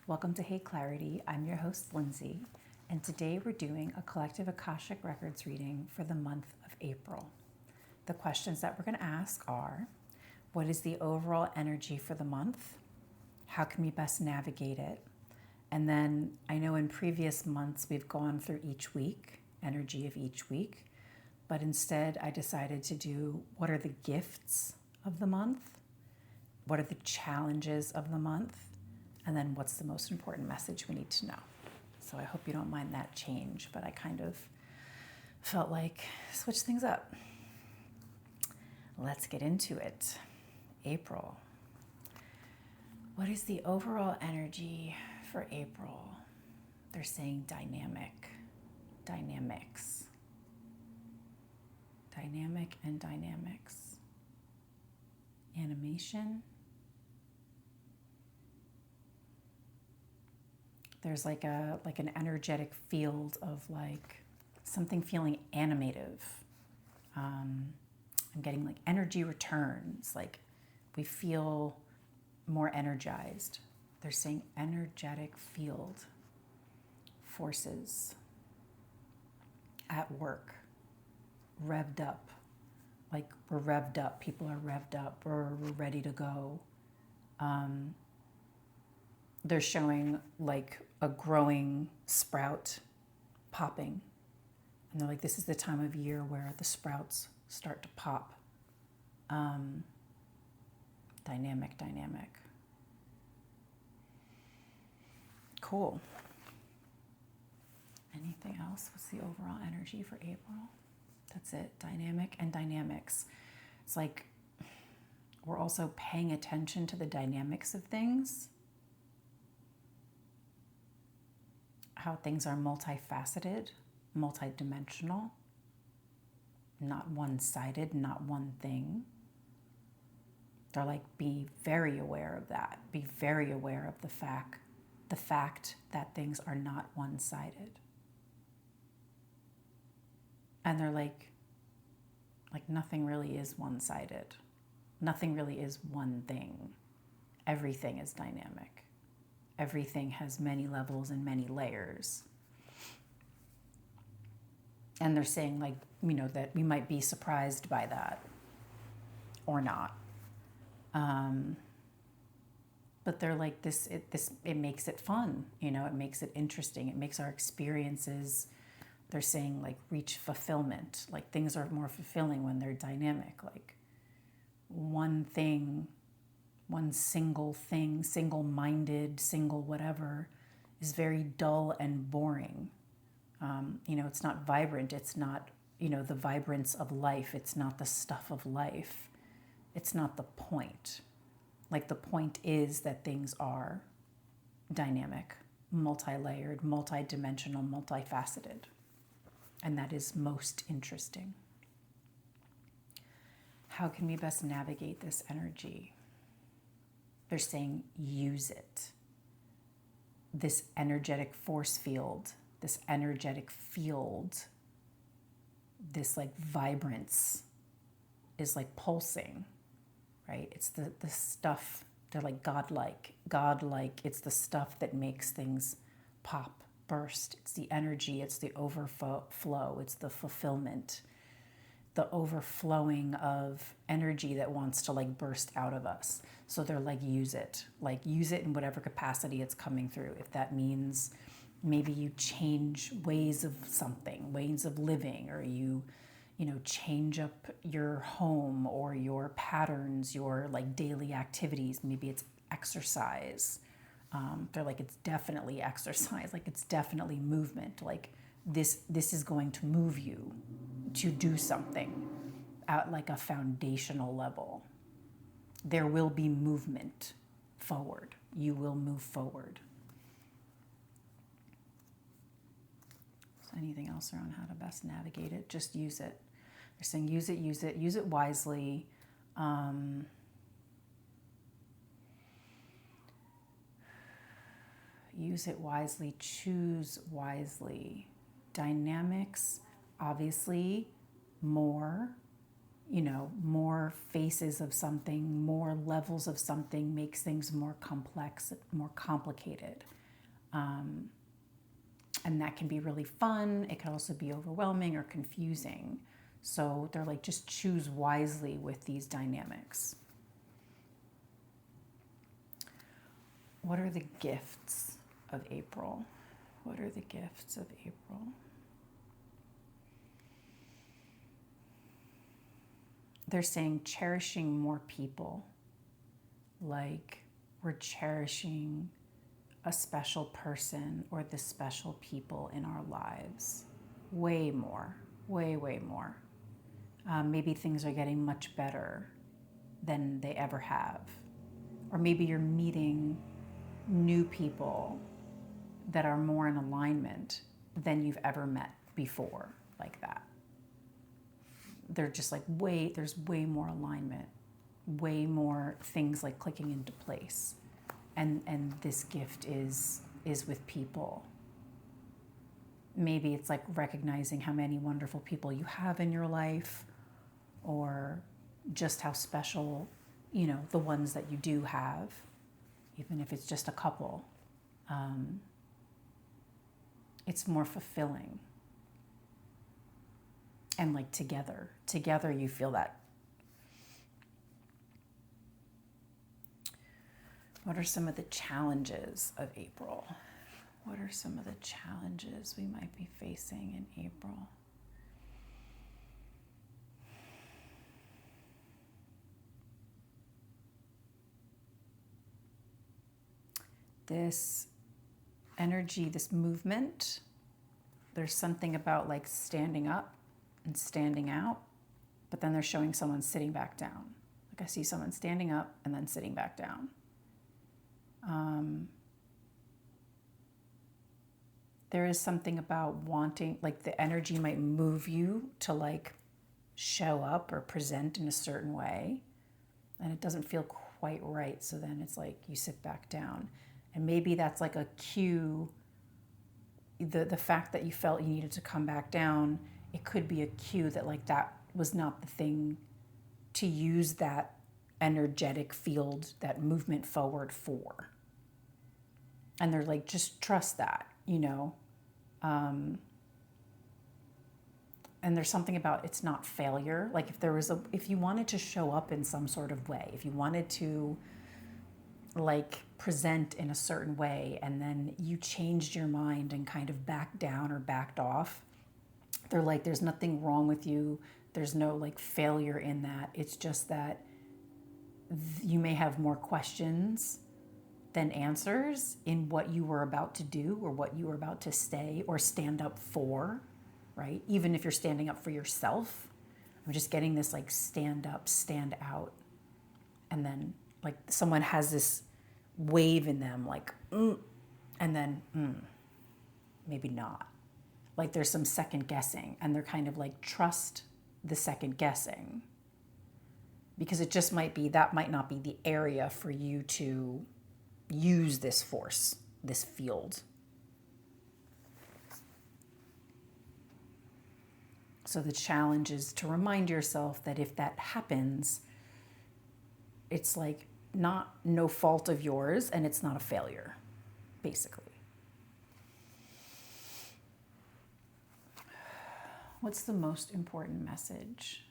Welcome to Hey Clarity. I'm your host, Lindsay, and today we're doing a collective Akashic Records reading for the month of April. The questions that we're going to ask are, what is the overall energy for the month? How can we best navigate it? And then I know in previous months we've gone through each week, energy of each week, but instead I decided to do what are the gifts of the month? What are the challenges of the month? And then what's the most important message we need to know? So I hope you don't mind that change, but I kind of felt like switch things up. Let's get into it. April. What is the overall energy for April? They're saying dynamic, dynamics. Dynamic and dynamics. Animation. There's like an energetic field of like something feeling animative. I'm getting like energy returns, like we feel more energized. They're saying energetic field forces at work, revved up, like we're revved up, people are revved up, we're ready to go. They're showing like a growing sprout popping. And they're like, this is the time of year where the sprouts start to pop. Dynamic. Cool. Anything else? What's the overall energy for April? That's it. Dynamic and dynamics. It's like we're also paying attention to the dynamics of things. How things are multifaceted, multidimensional, not one-sided, not one thing. They're like, be very aware of that. Be very aware of the fact that things are not one-sided. And they're like nothing really is one-sided. Nothing really is one thing. Everything is dynamic. Everything has many levels and many layers. And they're saying like, that we might be surprised by that or not. But they're like it makes it fun, it makes it interesting. It makes our experiences, they're saying like reach fulfillment. Like things are more fulfilling when they're dynamic. Like one thing, one single thing, single-minded, single whatever, is very dull and boring. It's not vibrant. It's not, the vibrance of life. It's not the stuff of life. It's not the point. Like the point is that things are dynamic, multi-layered, multi-dimensional, multifaceted. And that is most interesting. How can we best navigate this energy? They're saying use it. This energetic force field, this energetic field, this like vibrance is like pulsing, right? It's the stuff, they're like godlike. It's the stuff that makes things pop, burst. It's the energy, it's the overflow, it's the fulfillment, the overflowing of energy that wants to like burst out of us. So they're like, use it in whatever capacity it's coming through. If that means maybe you change ways of something, ways of living, or you change up your home or your patterns, your like daily activities. Maybe it's exercise. They're like, it's definitely exercise. Like it's definitely movement. Like this is going to move you to do something at like a foundational level. There will be movement forward. You will move forward. So anything else around how to best navigate it? Just use it. They're saying use it wisely. Use it wisely, choose wisely. Dynamics, obviously, more faces of something, more levels of something makes things more complex, more complicated. And that can be really fun. It can also be overwhelming or confusing. So they're like, just choose wisely with these dynamics. What are the gifts of April? What are the gifts of April? They're saying cherishing more people. Like we're cherishing a special person or the special people in our lives. Way more, way more. Maybe things are getting much better than they ever have. Or maybe you're meeting new people that are more in alignment than you've ever met before, like that. They're just like there's way more alignment, way more things like clicking into place. And this gift is with people. Maybe it's like recognizing how many wonderful people you have in your life, or just how special, the ones that you do have, even if it's just a couple. It's more fulfilling. And like together you feel that. What are some of the challenges of April? What are some of the challenges we might be facing in April? This energy, this movement, there's something about like standing up and standing out, but then they're showing someone sitting back down. Like I see someone standing up and then sitting back down. There is something about wanting, like the energy might move you to like show up or present in a certain way, and it doesn't feel quite right. So then it's like you sit back down, and maybe that's like a cue. The fact that you felt you needed to come back down, it could be a cue that like that was not the thing to use that energetic field, that movement forward for. And they're like, just trust that, and there's something about it's not failure. Like if you wanted to show up in some sort of way, if you wanted to like present in a certain way, and then you changed your mind and kind of backed down or backed off, they're like, there's nothing wrong with you. There's no like failure in that. It's just that you may have more questions than answers in what you were about to do or what you were about to say or stand up for, right? Even if you're standing up for yourself, I'm just getting this like stand up, stand out. And then like someone has this wave in them like, and then maybe not. Like there's some second guessing, and they're kind of like, trust the second guessing, because it just might be, that might not be the area for you to use this force, this field. So the challenge is to remind yourself that if that happens, it's like no fault of yours, and it's not a failure, basically. What's the most important message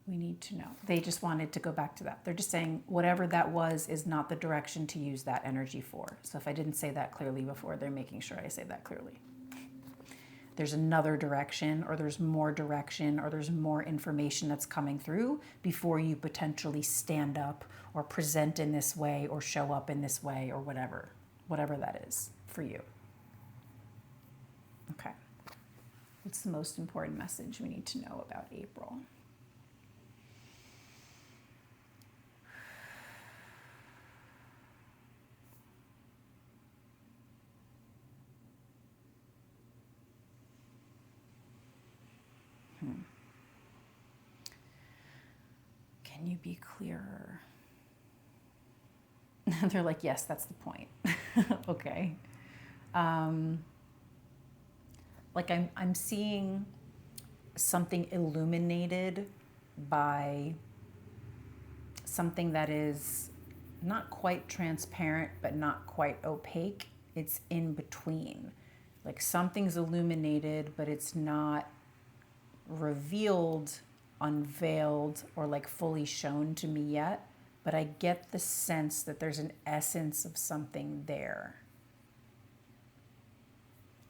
we need to know? They just wanted to go back to that. They're just saying whatever that was is not the direction to use that energy for. So if I didn't say that clearly before, they're making sure I say that clearly. There's another direction, or there's more direction, or there's more information that's coming through before you potentially stand up or present in this way or show up in this way or whatever that is for you. Okay. What's the most important message we need to know about April? Can you be clearer? They're like, yes, that's the point. Okay. Like I'm seeing something illuminated by something that is not quite transparent, but not quite opaque. It's in between. Like something's illuminated, but it's not revealed, unveiled, or like fully shown to me yet. But I get the sense that there's an essence of something there.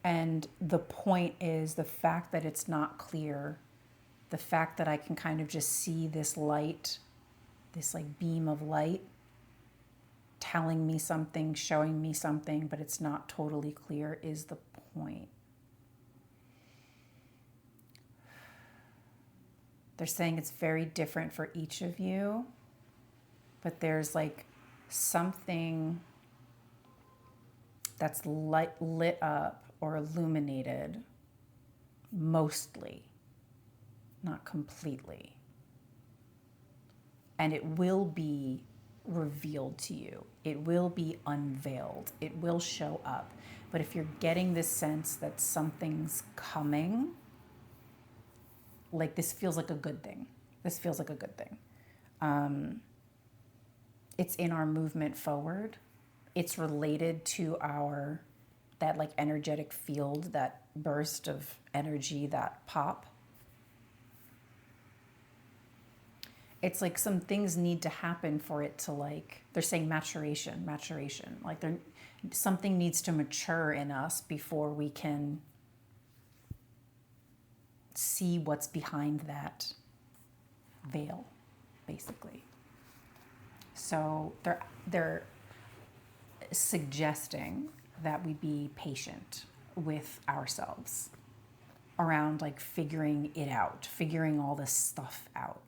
And the point is the fact that it's not clear, the fact that I can kind of just see this light, this like beam of light telling me something, showing me something, but it's not totally clear is the point. They're saying it's very different for each of you, but there's like something that's lit up or illuminated, mostly, not completely. And it will be revealed to you. It will be unveiled. It will show up. But if you're getting this sense that something's coming, like this feels like a good thing. This feels like a good thing. It's in our movement forward. It's related to that like energetic field, that burst of energy, that pop. It's like some things need to happen for it to like, they're saying maturation. Like something needs to mature in us before we can see what's behind that veil, basically. So they're suggesting that we be patient with ourselves around like figuring it out, figuring all this stuff out.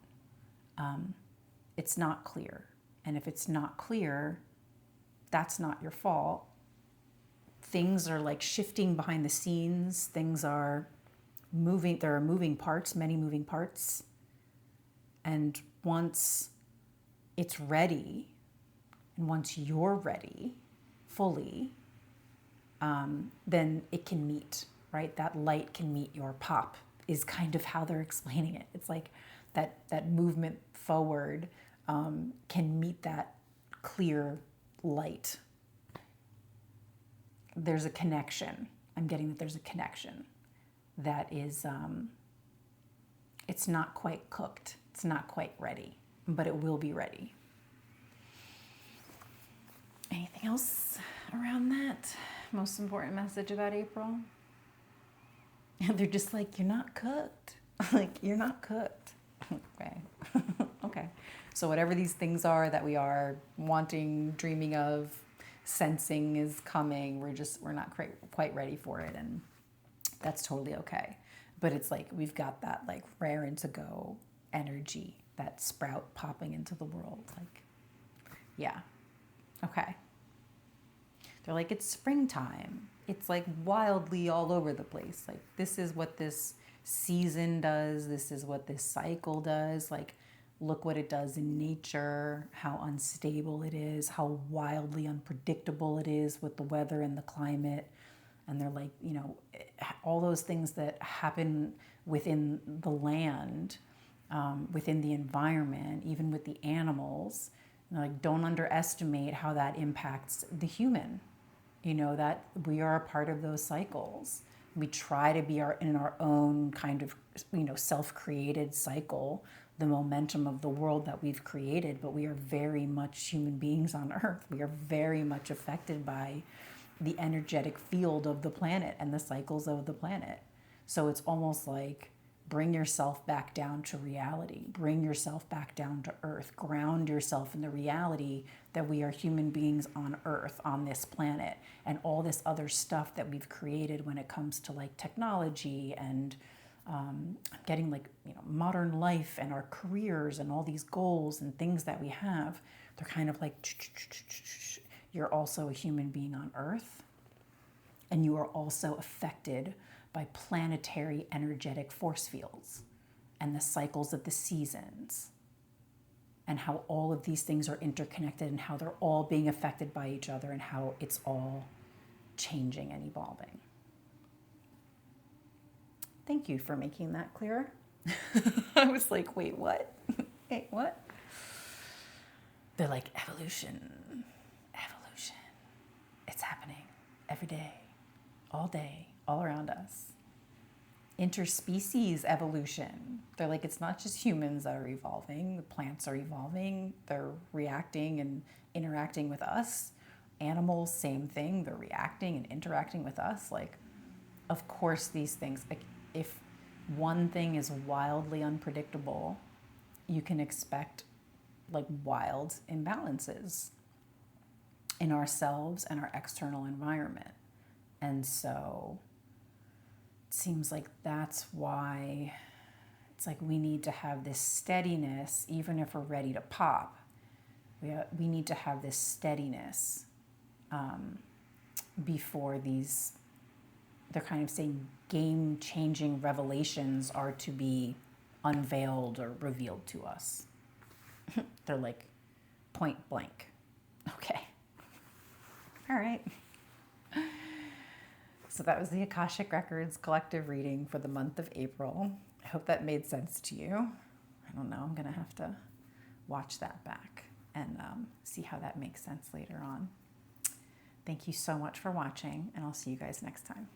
It's not clear. And if it's not clear, that's not your fault. Things are like shifting behind the scenes. Things are moving. There are moving parts, many moving parts. And once it's ready, and once you're ready fully, then it can meet, right? That light can meet your pop is kind of how they're explaining it. It's like that movement forward can meet that clear light. There's a connection. I'm getting that there's a connection that is, it's not quite cooked. It's not quite ready, but it will be ready. Anything else around that? Most important message about April? And they're just like, you're not cooked. Like, you're not cooked. Okay. Okay. So whatever these things are that we are wanting, dreaming of, sensing is coming, we're not quite ready for it. And that's totally okay. But it's like, we've got that like raring to go energy, that sprout popping into the world. Like, yeah. Okay. They're like, it's springtime. It's like wildly all over the place. Like, this is what this season does. This is what this cycle does. Like, look what it does in nature, how unstable it is, how wildly unpredictable it is with the weather and the climate. And they're like, you know, all those things that happen within the land, within the environment, even with the animals. Like, don't underestimate how that impacts the human. You know, that we are a part of those cycles. We try to be in our own kind of, you know, self-created cycle, the momentum of the world that we've created, but we are very much human beings on Earth. We are very much affected by the energetic field of the planet and the cycles of the planet. So it's almost like, bring yourself back down to reality. Bring yourself back down to Earth. Ground yourself in the reality that we are human beings on Earth, on this planet, and all this other stuff that we've created when it comes to like technology and getting like, you know, modern life and our careers and all these goals and things that we have. They're kind of like, you're also a human being on Earth, and you are also affected by planetary energetic force fields and the cycles of the seasons and how all of these things are interconnected and how they're all being affected by each other and how it's all changing and evolving. Thank you for making that clearer. I was like, wait, what? Wait, what? They're like, evolution. It's happening. every day, all around us. Interspecies evolution. They're like, it's not just humans that are evolving, the plants are evolving, they're reacting and interacting with us. Animals, same thing, they're reacting and interacting with us. Like, of course, these things, like, if one thing is wildly unpredictable, you can expect like wild imbalances in ourselves and our external environment. And so it seems like that's why it's like we need to have this steadiness, even if we're ready to pop. We need to have this steadiness before these, they're kind of saying game-changing revelations are to be unveiled or revealed to us. They're like point blank. Okay. All right. So that was the Akashic Records collective reading for the month of April. I hope that made sense to you. I don't know. I'm going to have to watch that back and see how that makes sense later on. Thank you so much for watching, and I'll see you guys next time.